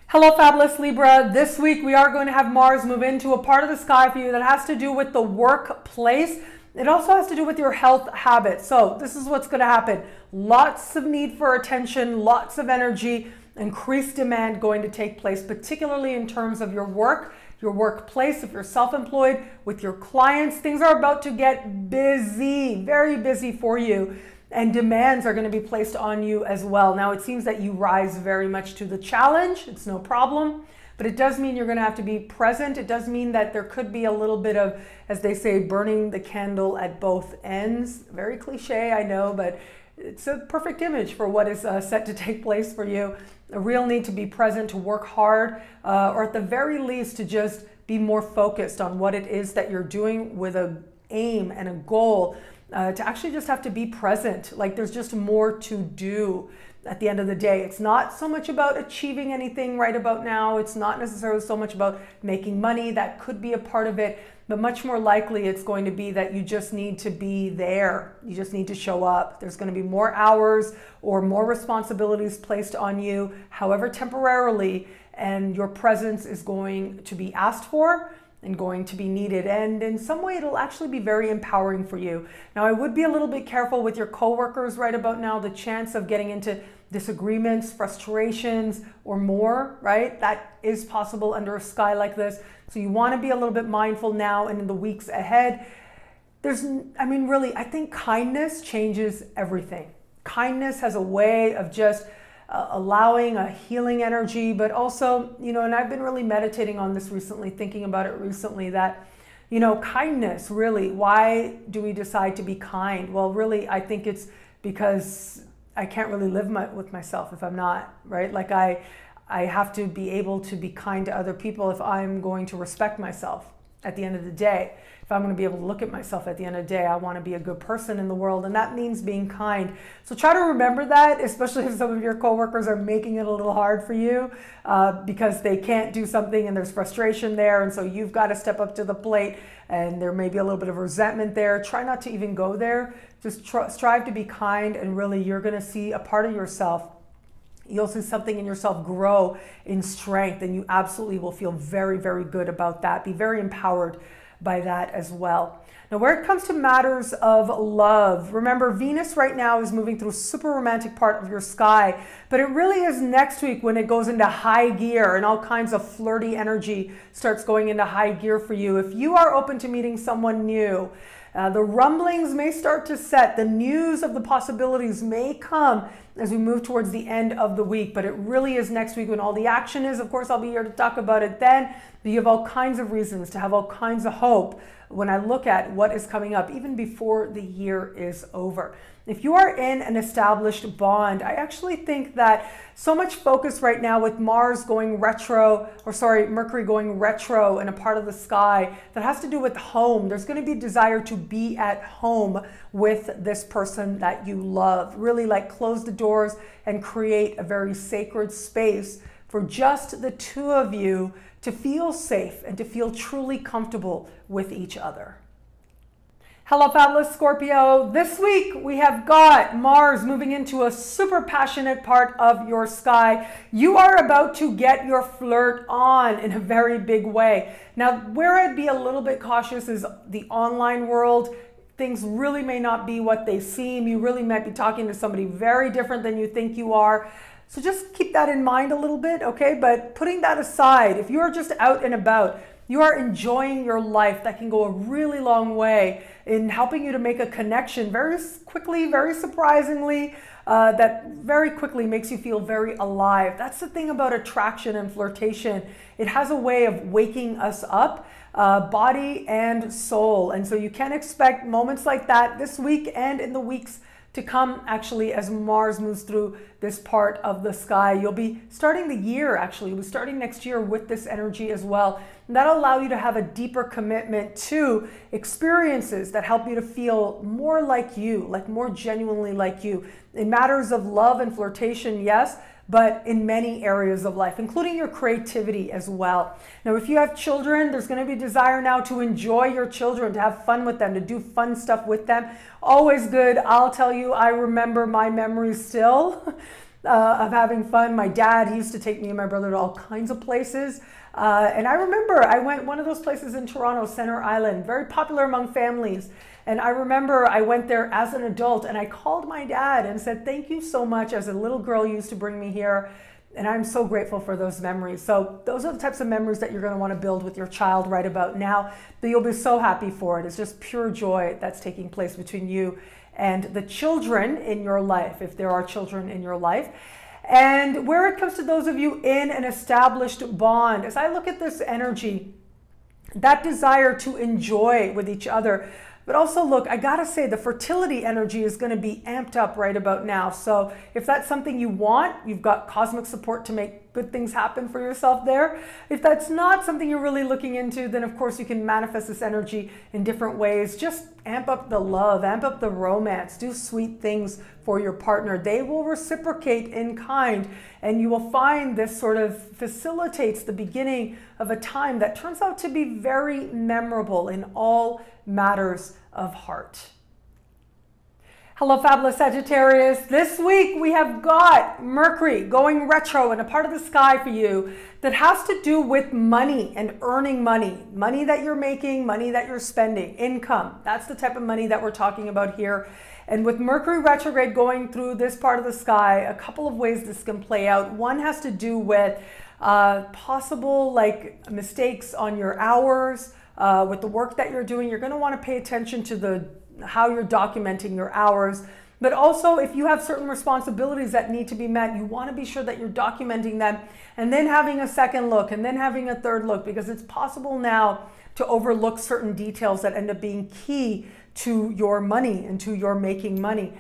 Hello, fabulous Libra. This week we are going to have Mars move into a part of the sky for you that has to do with the workplace. It also has to do with your health habits. So this is what's going to happen. Lots of need for attention, lots of energy, increased demand going to take place, particularly in terms of your work, your workplace, if you're self-employed, with your clients. Things are about to get busy, very busy for you, and demands are going to be placed on you as well. Now, it seems that you rise very much to the challenge. It's no problem. But it does mean you're going to have to be present. It does mean that there could be a little bit of, as they say, burning the candle at both ends. Very cliche, I know, but it's a perfect image for what is set to take place for you. A real need to be present, to work hard, or at the very least to just be more focused on what it is that you're doing with an aim and a goal, to actually just have to be present. Like there's just more to do. At the end of the day, it's not so much about achieving anything right about now. It's not necessarily so much about making money. That could be a part of it, but much more likely it's going to be that you just need to be there. You just need to show up. There's going to be more hours or more responsibilities placed on you, however temporarily, and your presence is going to be asked for and going to be needed. And in some way, it'll actually be very empowering for you. Now, I would be a little bit careful with your coworkers right about now. The chance of getting into disagreements, frustrations, or more, right? That is possible under a sky like this. So you want to be a little bit mindful now and in the weeks ahead. Really, I think kindness changes everything. Kindness has a way of just allowing a healing energy, but also, and I've been really meditating on this recently, thinking about it recently, that, kindness, really, why do we decide to be kind? Well, really, I think it's because I can't really live with myself if I'm not, right? Like I have to be able to be kind to other people if I'm going to respect myself at the end of the day. If I'm going to be able to look at myself at the end of the day, I want to be a good person in the world, and that means being kind. So try to remember that, especially if some of your coworkers are making it a little hard for you because they can't do something and there's frustration there, and so you've got to step up to the plate, and there may be a little bit of resentment there. Try not to even go there. Just strive to be kind, and really you're going to see a part of yourself. You'll see something in yourself grow in strength, and you absolutely will feel very, very good about that. Be very empowered by that as well. Now, where it comes to matters of love, remember Venus right now is moving through a super romantic part of your sky, but it really is next week when it goes into high gear and all kinds of flirty energy starts going into high gear for you. If you are open to meeting someone new, the rumblings may start to set. The news of the possibilities may come as we move towards the end of the week, but it really is next week when all the action is. Of course, I'll be here to talk about it then. But you have all kinds of reasons to have all kinds of hope when I look at what is coming up, even before the year is over. If you are in an established bond, I actually think that so much focus right now with Mercury going retro in a part of the sky that has to do with home. There's going to be a desire to be at home with this person that you love. Really like close the doors and create a very sacred space for just the two of you to feel safe and to feel truly comfortable with each other. Hello, fabulous Scorpio. This week we have got Mars moving into a super passionate part of your sky. You are about to get your flirt on in a very big way. Now, where I'd be a little bit cautious is the online world. Things really may not be what they seem. You really might be talking to somebody very different than you think you are. So just keep that in mind a little bit, okay? But putting that aside, if you are just out and about, you are enjoying your life, that can go a really long way in helping you to make a connection very quickly, very surprisingly, that very quickly makes you feel very alive. That's the thing about attraction and flirtation. It has a way of waking us up, body and soul. And so you can expect moments like that this week and in the weeks to come, actually, as Mars moves through this part of the sky. You'll be starting the year, actually. You'll be starting next year with this energy as well. And that'll allow you to have a deeper commitment to experiences that help you to feel more like you, like more genuinely like you. In matters of love and flirtation, yes, but in many areas of life, including your creativity as well. Now, if you have children, there's going to be desire now to enjoy your children, to have fun with them, to do fun stuff with them. Always good. I'll tell you, I remember my memories still of having fun. My dad, he used to take me and my brother to all kinds of places. And I remember I went one of those places in Toronto, Center Island, very popular among families. And I remember I went there as an adult and I called my dad and said, thank you so much. As a little girl, you used to bring me here. And I'm so grateful for those memories. So those are the types of memories that you're going to want to build with your child right about now. But you'll be so happy for it. It's just pure joy that's taking place between you and the children in your life, if there are children in your life. And where it comes to those of you in an established bond, as I look at this energy, that desire to enjoy with each other. But also look, I gotta say the fertility energy is gonna be amped up right about now. So if that's something you want, you've got cosmic support to make good things happen for yourself there. If that's not something you're really looking into, then of course you can manifest this energy in different ways. Just amp up the love, amp up the romance, do sweet things for your partner. They will reciprocate in kind, and you will find this sort of facilitates the beginning of a time that turns out to be very memorable in all matters of heart. Hello, fabulous Sagittarius. This week we have got Mercury going retro in a part of the sky for you that has to do with money and earning money. Money that you're making, money that you're spending, income. That's the type of money that we're talking about here. And with Mercury retrograde going through this part of the sky, a couple of ways this can play out. One has to do with possible mistakes on your hours, with the work that you're doing. You're going to want to pay attention to how you're documenting your hours. But also, if you have certain responsibilities that need to be met, you want to be sure that you're documenting them and then having a second look and then having a third look, because it's possible now to overlook certain details that end up being key to your money and to your making money.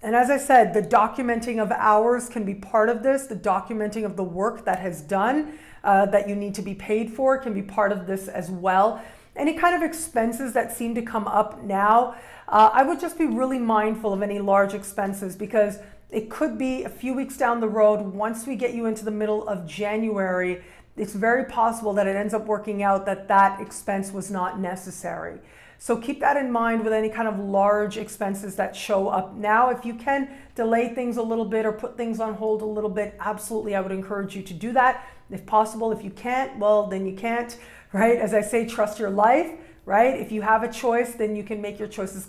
And as I said, the documenting of hours can be part of this. The documenting of the work that has done that you need to be paid for can be part of this as well. Any kind of expenses that seem to come up now, I would just be really mindful of any large expenses, because it could be a few weeks down the road. Once we get you into the middle of January, it's very possible that it ends up working out that that expense was not necessary. So keep that in mind with any kind of large expenses that show up now. If you can delay things a little bit or put things on hold a little bit, absolutely, I would encourage you to do that if possible. If you can't, well, then you can't, right? As I say, trust your life, right? If you have a choice, then you can make your choices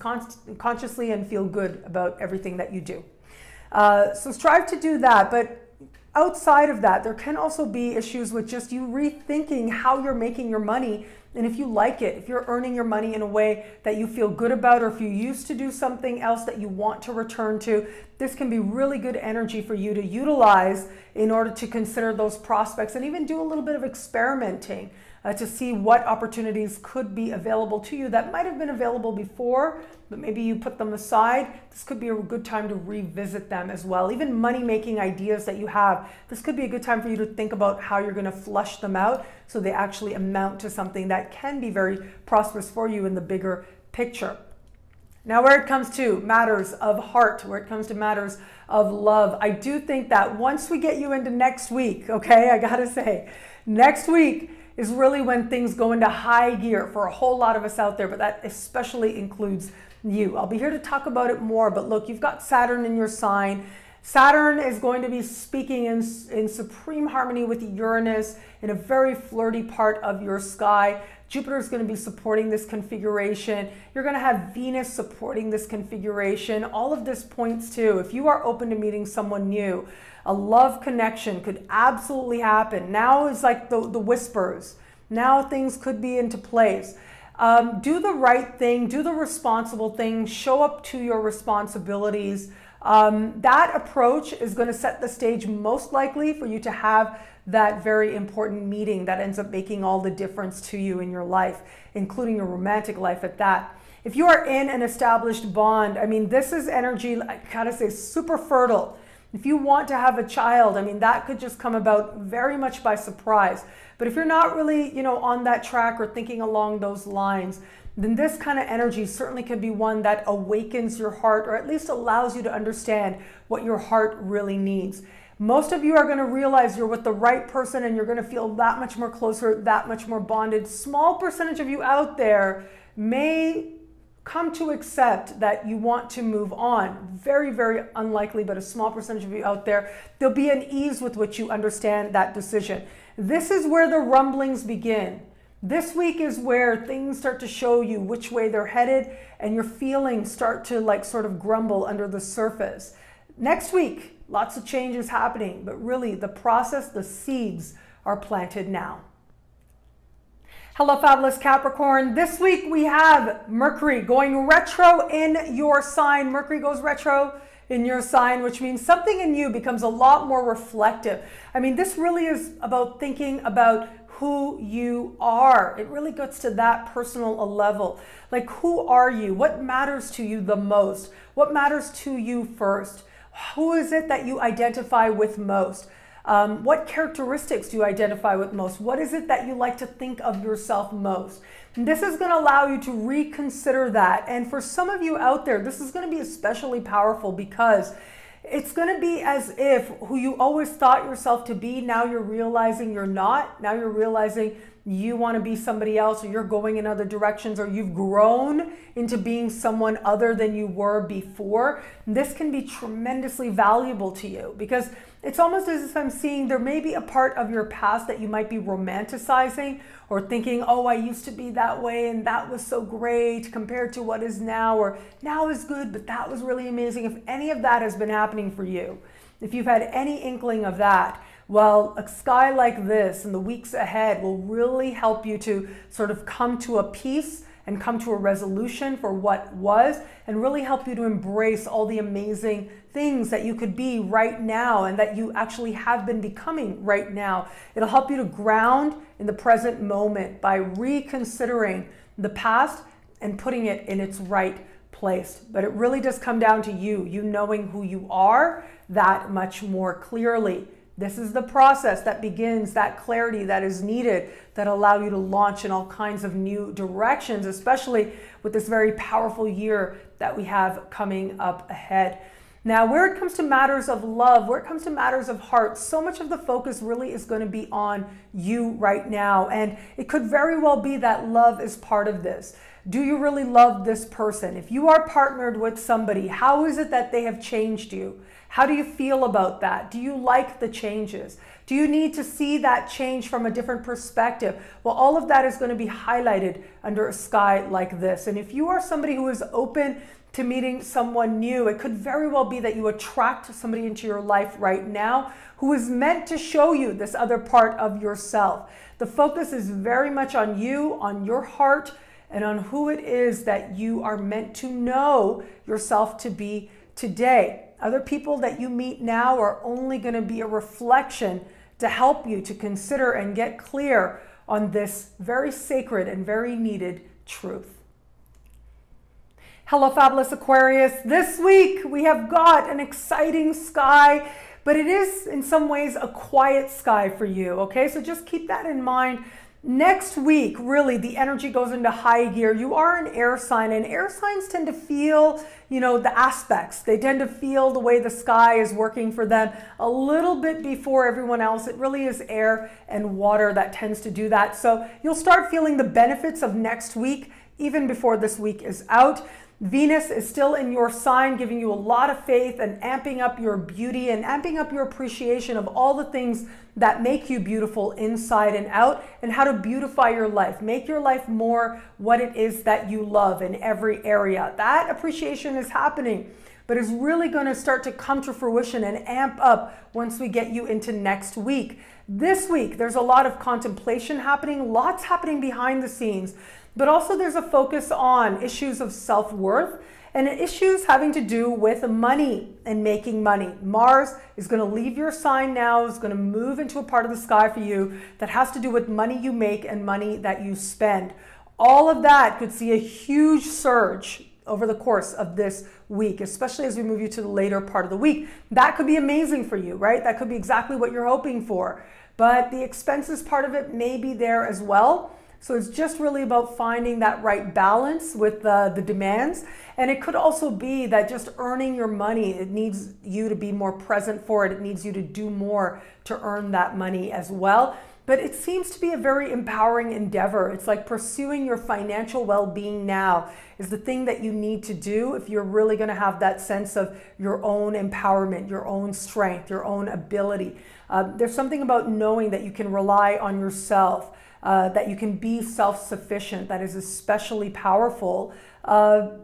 consciously and feel good about everything that you do. So strive to do that. But outside of that, there can also be issues with just you rethinking how you're making your money. And if you like it, if you're earning your money in a way that you feel good about, or if you used to do something else that you want to return to, this can be really good energy for you to utilize in order to consider those prospects and even do a little bit of experimenting to see what opportunities could be available to you that might have been available before, but maybe you put them aside. This could be a good time to revisit them as well. Even money-making ideas that you have, this could be a good time for you to think about how you're going to flush them out so they actually amount to something that can be very prosperous for you in the bigger picture. Now, where it comes to matters of heart, where it comes to matters of love, I do think that once we get you into next week, okay, I gotta say, next week is really when things go into high gear for a whole lot of us out there, but that especially includes you. I'll be here to talk about it more, but look, you've got Saturn in your sign. Saturn is going to be speaking in supreme harmony with Uranus in a very flirty part of your sky. Jupiter is going to be supporting this configuration. You're going to have Venus supporting this configuration. All of this points to, if you are open to meeting someone new, a love connection could absolutely happen. Now is like the whispers. Now things could be into place. Do the right thing, do the responsible thing, show up to your responsibilities. That approach is going to set the stage most likely for you to have that very important meeting that ends up making all the difference to you in your life, including your romantic life at that. If you are in an established bond, I mean, this is energy, I gotta say, super fertile. If you want to have a child, I mean, that could just come about very much by surprise. But if you're not really, on that track or thinking along those lines, then this kind of energy certainly can be one that awakens your heart, or at least allows you to understand what your heart really needs. Most of you are going to realize you're with the right person and you're going to feel that much more closer, that much more bonded. Small percentage of you out there may come to accept that you want to move on. Very, very unlikely, but a small percentage of you out there, there'll be an ease with which you understand that decision. This is where the rumblings begin. This week is where things start to show you which way they're headed, and your feelings start to sort of grumble under the surface. Next week, lots of changes happening, but really the process, the seeds are planted now. Hello, fabulous Capricorn. This week we have Mercury going retro in your sign. Mercury goes retro in your sign, which means something in you becomes a lot more reflective. I mean, this really is about thinking about who you are. It really gets to that personal level. Like, who are you? What matters to you the most? What matters to you first? Who is it that you identify with most? What characteristics do you identify with most? What is it that you like to think of yourself most? And this is going to allow you to reconsider that. And for some of you out there, this is going to be especially powerful, because it's going to be as if who you always thought yourself to be, now you're realizing you're not. Now you're realizing you want to be somebody else, or you're going in other directions, or you've grown into being someone other than you were before, this can be tremendously valuable to you, because it's almost as if I'm seeing there may be a part of your past that you might be romanticizing or thinking, oh, I used to be that way and that was so great compared to what is now, or now is good, but that was really amazing. If any of that has been happening for you, if you've had any inkling of that, well, a sky like this in the weeks ahead will really help you to sort of come to a peace and come to a resolution for what was, and really help you to embrace all the amazing things that you could be right now and that you actually have been becoming right now. It'll help you to ground in the present moment by reconsidering the past and putting it in its right place. But it really does come down to you knowing who you are that much more clearly. This is the process that begins that clarity that is needed, that allow you to launch in all kinds of new directions, especially with this very powerful year that we have coming up ahead. Now, where it comes to matters of love, where it comes to matters of heart, so much of the focus really is going to be on you right now. And it could very well be that love is part of this. Do you really love this person? If you are partnered with somebody, how is it that they have changed you? How do you feel about that? Do you like the changes? Do you need to see that change from a different perspective? Well, all of that is going to be highlighted under a sky like this. And if you are somebody who is open to meeting someone new, it could very well be that you attract somebody into your life right now who is meant to show you this other part of yourself. The focus is very much on you, on your heart, and on who it is that you are meant to know yourself to be today. Other people that you meet now are only going to be a reflection to help you to consider and get clear on this very sacred and very needed truth. Hello, fabulous Aquarius. This week we have got an exciting sky, but it is in some ways a quiet sky for you, okay? So just keep that in mind. Next week, really, the energy goes into high gear. You are an air sign, and air signs tend to feel, the aspects. They tend to feel the way the sky is working for them a little bit before everyone else. It really is air and water that tends to do that. So you'll start feeling the benefits of next week even before this week is out. Venus is still in your sign, giving you a lot of faith and amping up your beauty and amping up your appreciation of all the things that make you beautiful inside and out, and how to beautify your life. Make your life more what it is that you love in every area. That appreciation is happening, but is really going to start to come to fruition and amp up once we get you into next week. This week, there's a lot of contemplation happening, lots happening behind the scenes. But also there's a focus on issues of self-worth and issues having to do with money and making money. Mars is going to leave your sign now, is going to move into a part of the sky for you that has to do with money you make and money that you spend. All of that could see a huge surge over the course of this week, especially as we move you to the later part of the week. That could be amazing for you, right? That could be exactly what you're hoping for. But the expenses part of it may be there as well. So it's just really about finding that right balance with the demands. And it could also be that just earning your money, it needs you to be more present for it. It needs you to do more to earn that money as well. But it seems to be a very empowering endeavor. It's like pursuing your financial well-being now is the thing that you need to do if you're really going to have that sense of your own empowerment, your own strength, your own ability. There's something about knowing that you can rely on yourself. That you can be self-sufficient, that is especially powerful,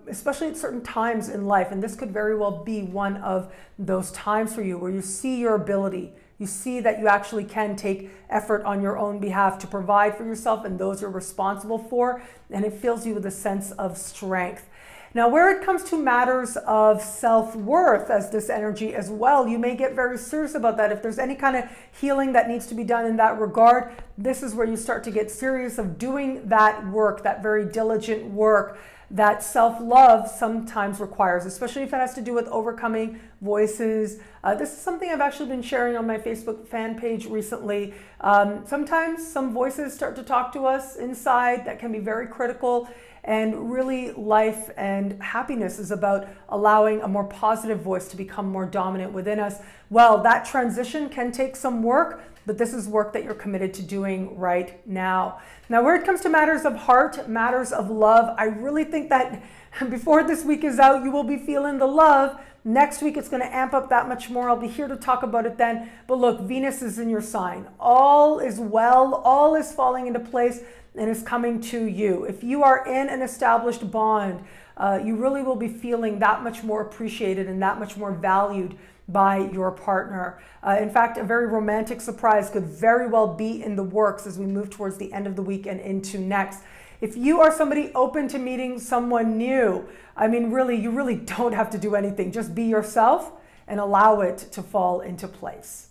especially at certain times in life. And this could very well be one of those times for you where you see your ability, you see that you actually can take effort on your own behalf to provide for yourself and those you're responsible for, and it fills you with a sense of strength. Now, where it comes to matters of self-worth as this energy as well, you may get very serious about that. If there's any kind of healing that needs to be done in that regard, this is where you start to get serious of doing that work, that very diligent work that self-love sometimes requires, especially if it has to do with overcoming voices. This is something I've actually been sharing on my Facebook fan page recently. Sometimes some voices start to talk to us inside that can be very critical. And really, life and happiness is about allowing a more positive voice to become more dominant within us. Well, that transition can take some work, but this is work that you're committed to doing right now. Now, where it comes to matters of heart, matters of love, I really think that before this week is out, you will be feeling the love. Next week, it's going to amp up that much more. I'll be here to talk about it then. But look, Venus is in your sign. All is well. All is falling into place and is coming to you. If you are in an established bond, you really will be feeling that much more appreciated and that much more valued by your partner. In fact, a very romantic surprise could very well be in the works as we move towards the end of the week and into next. If you are somebody open to meeting someone new, I mean, really, you really don't have to do anything. Just be yourself and allow it to fall into place.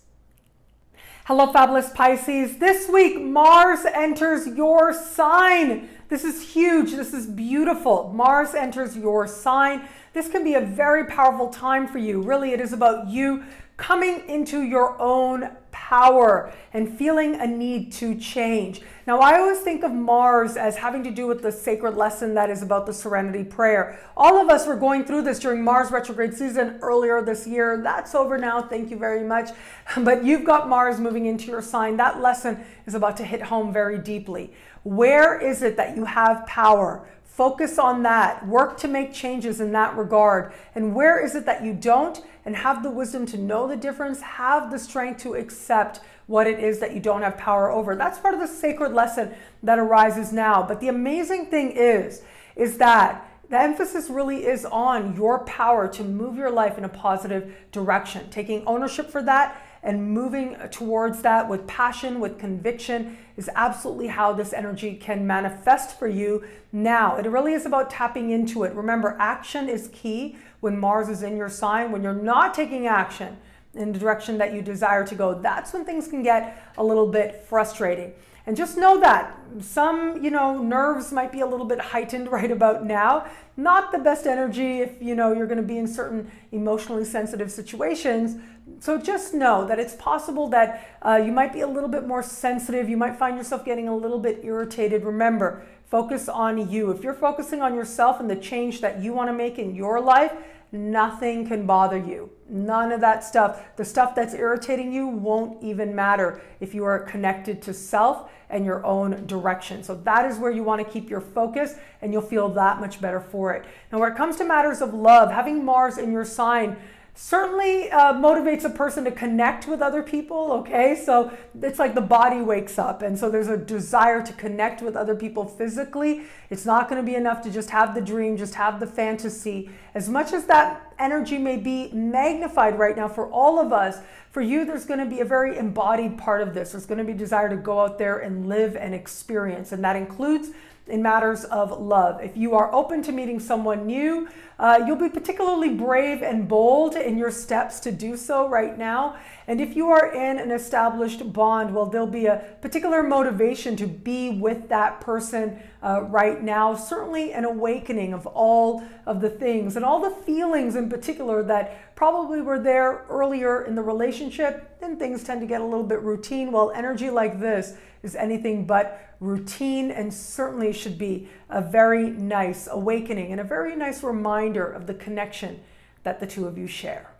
Hello, fabulous Pisces. This week, Mars enters your sign. This is huge. This is beautiful. Mars enters your sign. This can be a very powerful time for you. Really, it is about you coming into your own power and feeling a need to change. Now, I always think of Mars as having to do with the sacred lesson that is about the Serenity Prayer. All of us were going through this during Mars retrograde season earlier this year. That's over now. Thank you very much. But you've got Mars moving into your sign. That lesson is about to hit home very deeply. Where is it that you have power? Focus on that. Work to make changes in that regard. And where is it that you don't? And have the wisdom to know the difference. Have the strength to accept what it is that you don't have power over. That's part of the sacred lesson that arises now. But the amazing thing is that the emphasis really is on your power to move your life in a positive direction. Taking ownership for that and moving towards that with passion, with conviction, is absolutely how this energy can manifest for you now. It really is about tapping into it. Remember, action is key when Mars is in your sign. When you're not taking action in the direction that you desire to go, that's when things can get a little bit frustrating. And just know that some, nerves might be a little bit heightened right about now. Not the best energy if, you're going to be in certain emotionally sensitive situations. So just know that it's possible that you might be a little bit more sensitive. You might find yourself getting a little bit irritated. Remember, focus on you. If you're focusing on yourself and the change that you want to make in your life, nothing can bother you. None of that stuff. The stuff that's irritating you won't even matter if you are connected to self and your own direction. So that is where you want to keep your focus, and you'll feel that much better for it. Now, when it comes to matters of love, having Mars in your sign certainly motivates a person to connect with other people, okay? So it's like the body wakes up, and so there's a desire to connect with other people physically. It's not going to be enough to just have the dream, just have the fantasy. As much as that energy may be magnified right now for all of us, for you, there's going to be a very embodied part of this. There's going to be a desire to go out there and live and experience, and that includes in matters of love. If you are open to meeting someone new, you'll be particularly brave and bold in your steps to do so right now. And if you are in an established bond, well, there'll be a particular motivation to be with that person right now. Certainly an awakening of all of the things and all the feelings in particular that probably were there earlier in the relationship. Then things tend to get a little bit routine. Well, energy like this is anything but routine, and certainly should be a very nice awakening and a very nice reminder of the connection that the two of you share.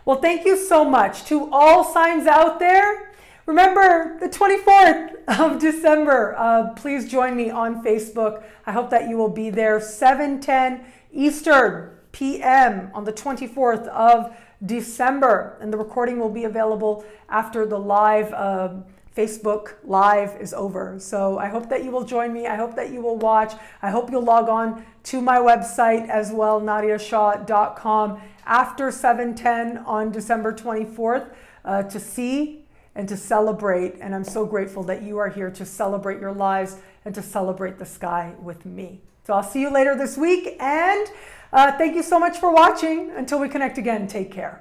Well, thank you so much to all signs out there. Remember, the 24th of December, please join me on Facebook. I hope that you will be there, 7:10 Eastern p.m. on the 24th of December. And the recording will be available after the live Facebook Live is over. So I hope that you will join me. I hope that you will watch. I hope you'll log on to my website as well, nadiyashah.com, after 7:10 on December 24th to see and to celebrate. And I'm so grateful that you are here to celebrate your lives and to celebrate the sky with me. So I'll see you later this week. And thank you so much for watching. Until we connect again, take care.